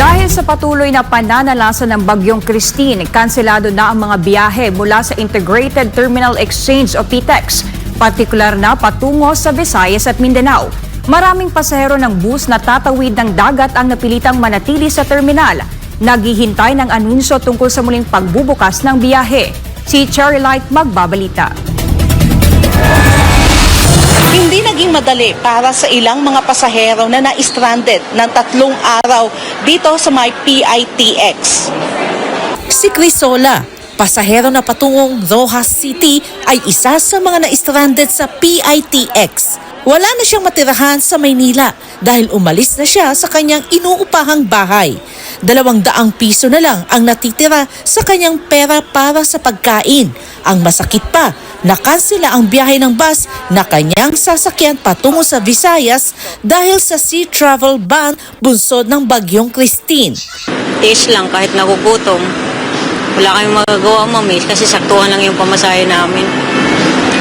Dahil sa patuloy na pananalasa ng Bagyong Christine, kanselado na ang mga biyahe mula sa Integrated Terminal Exchange o PTEX, partikular na patungo sa Visayas at Mindanao. Maraming pasahero ng bus na tatawid ng dagat ang napilitang manatili sa terminal. Naghihintay ng anunsyo tungkol sa muling pagbubukas ng biyahe. Si Cherry Light magbabalita. Hindi naging madali para sa ilang mga pasahero na na-stranded ng 3 araw dito sa may PITX. Si Crisola, pasahero na patungong Rojas City, ay isa sa mga na-stranded sa PITX. Wala na siyang matirahan sa Maynila dahil umalis na siya sa kanyang inuupahang bahay. 200 piso na lang ang natitira sa kanyang pera para sa pagkain. Ang masakit pa, nakansela ang biyahe ng bus na kanyang sasakyan patungo sa Visayas dahil sa sea travel ban bunsod ng Bagyong Christine. Tiis lang kahit nagugutom. Wala kayong magagawa, mami, kasi saktuhan lang yung pamasahe namin.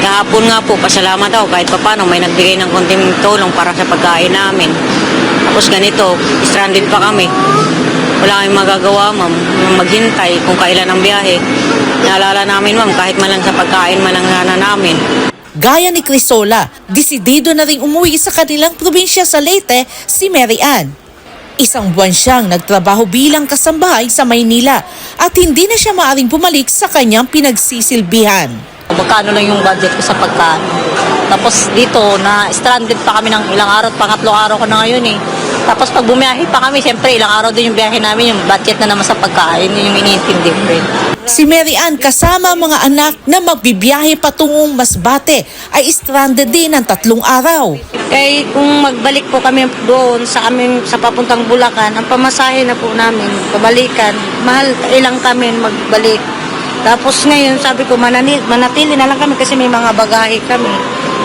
Kahapon nga po, pasalamat ako kahit papano may nagbigay ng konting tulong para sa pagkain namin. Tapos ganito, stranded pa kami. Wala kayong magagawa, ma'am, maghintay kung kailan ang biyahe. Naalala namin, ma'am, kahit man lang sa pagkain man lang sana namin. Gaya ni Crisola, desidido na ring umuwi sa kanilang probinsya sa Leyte si Mary Ann. 1 buwan siyang nagtrabaho bilang kasambahay sa Maynila at hindi na siya maaring bumalik sa kanyang pinagsisilbihan. Magkano lang yung budget ko sa pagkain. Tapos dito, na-stranded pa kami ng ilang araw, pangatlong araw ko na ngayon eh. Tapos pag bumiyahe pa kami, siyempre ilang araw din yung biyahe namin, yung budget na naman sa pagkain, yun yung iniintindi ko rin. Si Mary Ann kasama mga anak na magbibiyahe patungong Masbate ay stranded din ng 3 araw. Eh kung magbalik po kami doon sa amin sa papuntang Bulacan, ang pamasahe na po namin, pabalikan, mahal ilang kami magbalik. Tapos ngayon sabi ko manatili na lang kami kasi may mga bagahe kami.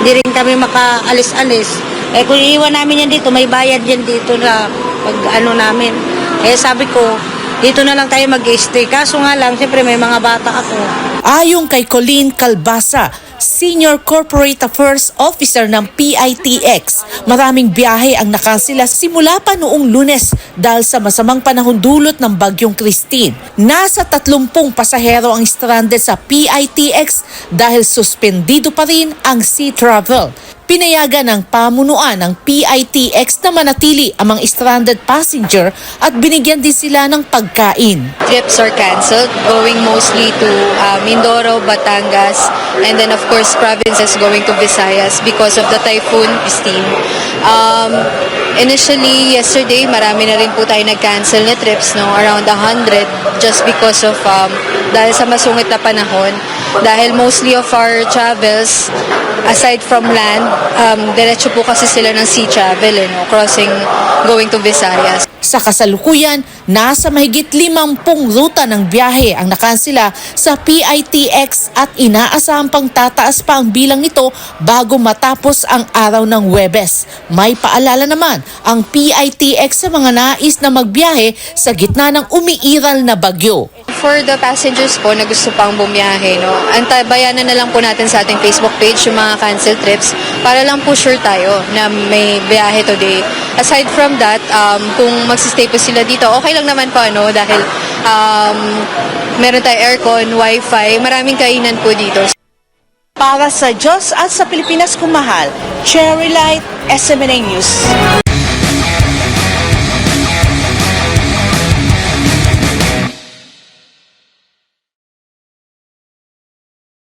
Hindi rin kami makaalis-alis. Eh kung iiwan namin yan dito, may bayad yan dito na pag ano namin. Eh sabi ko, dito na lang tayo mag-stay. Kaso nga lang, siyempre may mga bata ako. Ayon kay Colleen Calbasa, Senior Corporate Affairs Officer ng PITX, maraming biyahe ang nakansela simula pa noong Lunes dahil sa masamang panahon dulot ng Bagyong Christine. Nasa 30 pasahero ang stranded sa PITX dahil suspendido pa rin ang sea travel. Pinayagan ng pamunuan ng PITX na manatili ang mga stranded passenger at binigyan din sila ng pagkain. Trips are cancelled, going mostly to Mindoro, Batangas, and then of course provinces going to Visayas because of the Typhoon Christine. Initially, yesterday, marami na rin po tayo nag-cancel na trips, no? Around 100 just because of dahil sa masungit na panahon. Dahil mostly of our travels, aside from land, diretso po kasi sila ng sea travel, no? Crossing, going to Visayas. Sa kasalukuyan, nasa mahigit 50 ruta ng biyahe ang nakansela sa PITX at inaasahan pang tataas pa ang bilang nito bago matapos ang araw ng Huwebes. May paalala naman ang PITX sa mga nais na magbiyahe sa gitna ng umiiral na bagyo. For the passengers po na gusto pang bumiyahe, no, antabayanan na lang po natin sa ating Facebook page yung mga cancel trips para lang po sure tayo na may biyahe today. Aside from that, kung magsistay po sila dito, okay lang naman po, ano, dahil meron tayo aircon, wifi, maraming kainan po dito. Para sa Diyos at sa Pilipinas kung mahal, Cherry Light, SMNA News.